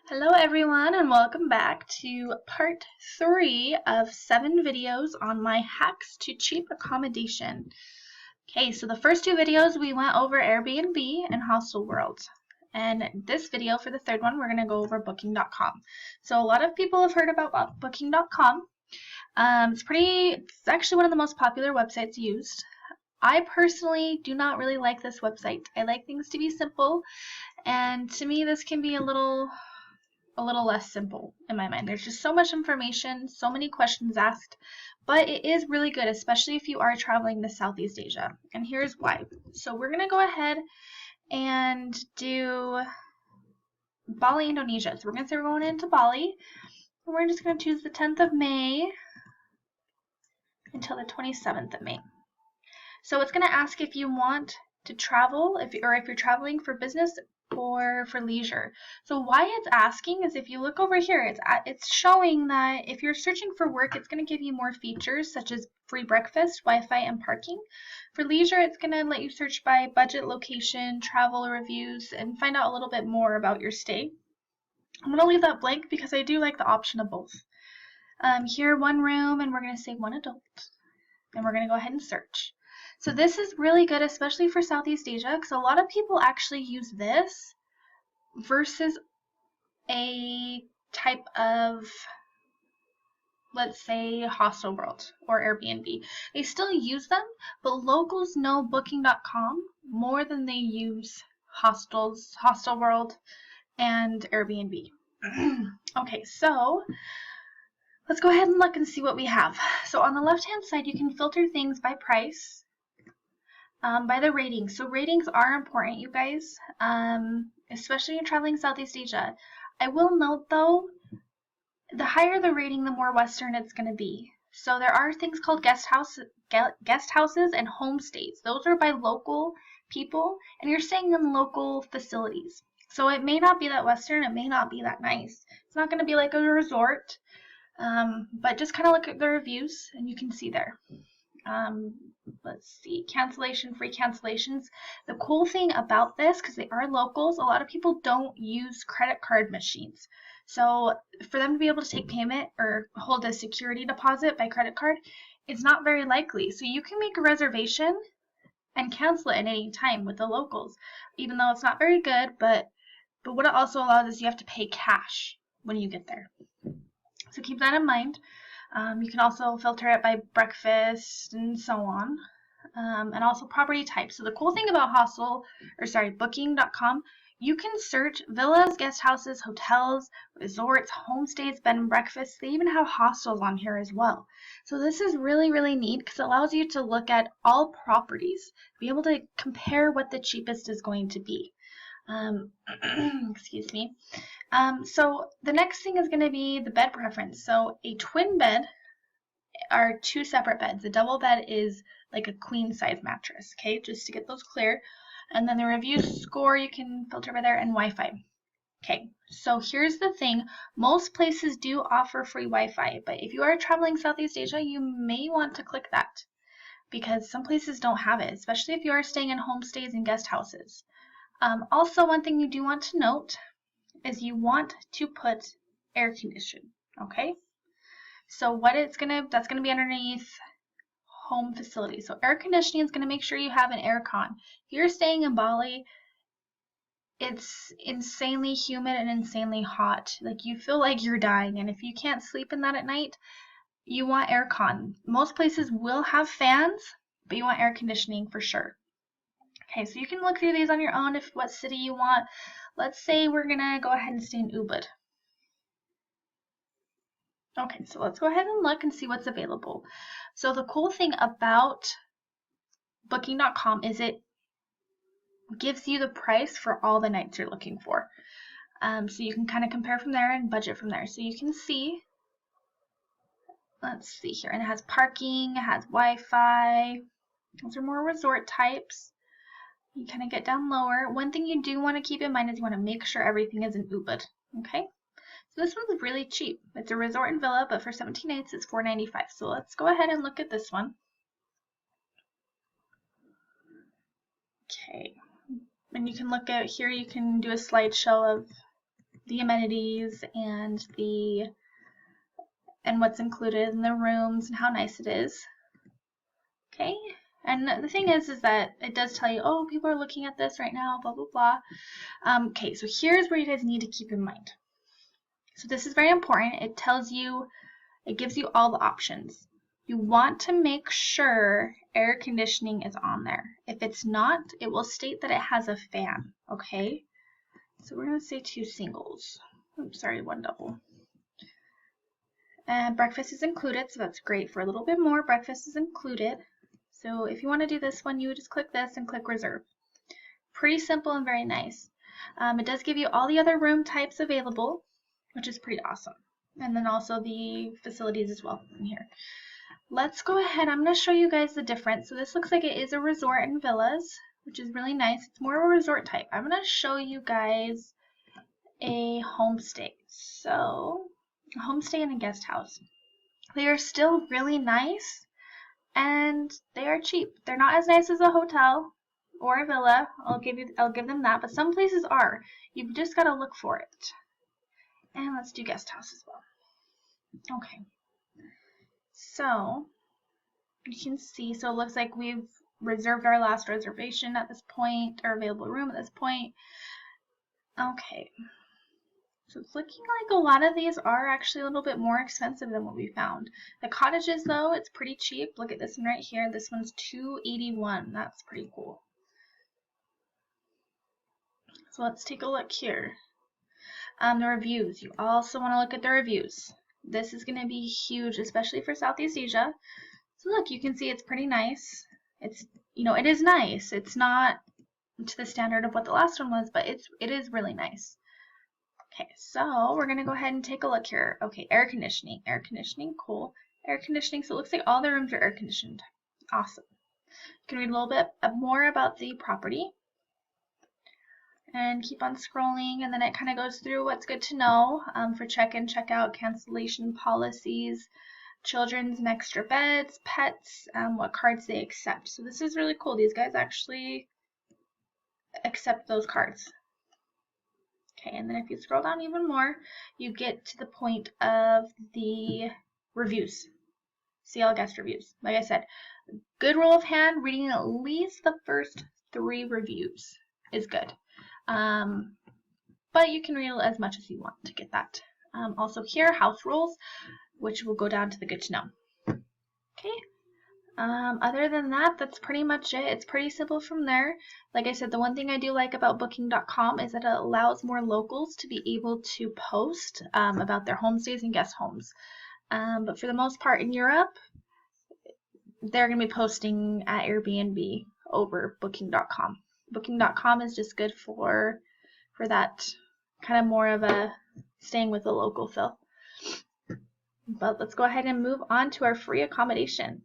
Hello everyone and welcome back to part 3 of 7 videos on my hacks to cheap accommodation. Okay, so the first 2 videos we went over Airbnb and Hostel World. And this video for the third one we're going to go over booking.com. So a lot of people have heard about booking.com. It's actually one of the most popular websites used. I personally do not really like this website. I like things to be simple, and to me this can be a little less simple in my mind. There's just so much information, so many questions asked, but it is really good, especially if you are traveling to Southeast Asia. And here's why. So we're going to go ahead and do Bali, Indonesia. So we're going to say we're going into Bali, and we're just going to choose the 10th of May until the 27th of May. So it's going to ask if you want to travel, if you're traveling for business or for leisure. So why it's asking is, if you look over here, it's showing that if you're searching for work, it's going to give you more features such as free breakfast, Wi-Fi, and parking. For leisure, it's going to let you search by budget, location, travel reviews, and find out a little bit more about your stay. I'm going to leave that blank because I do like the option of both. Here, one room, and we're going to say one adult, and we're going to go ahead and search. So this is really good, especially for Southeast Asia, because a lot of people actually use this versus a type of, let's say, Hostel World or Airbnb. They still use them, but locals know Booking.com more than they use Hostel World and Airbnb. Okay, so let's go ahead and look and see what we have. So on the left-hand side, you can filter things by price. By the ratings. So ratings are important, you guys, especially when you're traveling Southeast Asia. I will note though, the higher the rating, the more Western it's going to be. So there are things called guest houses and homestays. Those are by local people, and you're staying in local facilities. So it may not be that Western, it may not be that nice. It's not going to be like a resort, but just kind of look at the reviews and you can see there. Let's see, free cancellations. The cool thing about this, because they are locals, a lot of people don't use credit card machines. So for them to be able to take payment or hold a security deposit by credit card, it's not very likely. So you can make a reservation and cancel it at any time with the locals, even though it's not very good, but what it also allows is you have to pay cash when you get there. So keep that in mind. You can also filter it by breakfast and so on, and also property type. So the cool thing about Booking.com, you can search villas, guest houses, hotels, resorts, homestays, bed and breakfasts. They even have hostels on here as well. So this is really, really neat because it allows you to look at all properties, be able to compare what the cheapest is going to be. Excuse me. So the next thing is going to be the bed preference. So a twin bed are 2 separate beds. A double bed is like a queen size mattress, okay, just to get those clear. And then the review score you can filter by there, and Wi-Fi. Okay, so here's the thing. Most places do offer free Wi-Fi, but if you are traveling Southeast Asia, you may want to click that because some places don't have it, especially if you are staying in homestays and guest houses. Also, one thing you do want to note is you want to put air conditioning, okay? So that's gonna be underneath home facility. So air conditioning is gonna make sure you have an air con. If you're staying in Bali, it's insanely humid and insanely hot. Like, you feel like you're dying, and if you can't sleep in that at night, you want air con. Most places will have fans, but you want air conditioning for sure. Okay, so you can look through these on your own, what city you want. Let's say we're gonna go ahead and stay in Ubud. Okay, so let's go ahead and look and see what's available. So the cool thing about Booking.com is it gives you the price for all the nights you're looking for. So you can kind of compare from there and budget from there. So you can see, let's see here, and it has parking, it has Wi-Fi. Those are more resort types. You kind of get down lower. One thing you do want to keep in mind is you want to make sure everything is in Ubud, okay? So this one's really cheap. It's a resort and villa, but for 17 nights, it's $4.95. So let's go ahead and look at this one. Okay, and you can look at here, you can do a slideshow of the amenities and what's included in the rooms and how nice it is. Okay, and the thing is that it does tell you, oh, people are looking at this right now, blah, blah, blah. Okay, so here's where you guys need to keep in mind. So this is very important. It tells you, it gives you all the options. You want to make sure air conditioning is on there. If it's not, it will state that it has a fan, okay? So we're going to say 2 singles. Oops, sorry, 1 double. And breakfast is included, so that's great. For a little bit more, breakfast is included. So if you want to do this one, you would just click this and click reserve. Pretty simple and very nice. It does give you all the other room types available, which is pretty awesome. And then also the facilities as well in here. Let's go ahead. I'm going to show you guys the difference. So this looks like it is a resort and villas, which is really nice. It's more of a resort type. I'm going to show you guys a homestay. So a homestay and a guest house. They are still really nice and they are cheap. They're not as nice as a hotel or a villa. I'll give them that, but some places are. You've just got to look for it. And let's do guest house as well. Okay. So you can see, so it looks like we've reserved our last reservation at this point, or available room at this point. Okay. So it's looking like a lot of these are actually a little bit more expensive than what we found. The cottages, though, it's pretty cheap. Look at this one right here. This one's $281. That's pretty cool. So let's take a look here. The reviews. You also want to look at the reviews. This is going to be huge, especially for Southeast Asia. So look, you can see it's pretty nice. It's, it is nice. It's not to the standard of what the last one was, but it is really nice. Okay, so we're going to go ahead and take a look here. Okay, air conditioning. Air conditioning, cool. Air conditioning, so it looks like all the rooms are air conditioned. Awesome. You can read a little bit more about the property. And keep on scrolling, and then it kind of goes through what's good to know for check-in, check-out, cancellation policies, children's and extra beds, pets, what cards they accept. So this is really cool. These guys actually accept those cards. Okay, and then if you scroll down even more, you get to the point of the reviews. See all guest reviews. Like I said, good rule of hand, reading at least the first 3 reviews is good. But you can read as much as you want to get that. Also here, house rules, which will go down to the good to know. Okay. Other than that, that's pretty much it. It's pretty simple from there. Like I said, the one thing I do like about booking.com is that it allows more locals to be able to post about their homestays and guest homes. But for the most part in Europe, they're going to be posting at Airbnb over booking.com. Booking.com is just good for that kind of more of a staying with the local feel. But let's go ahead and move on to our free accommodation.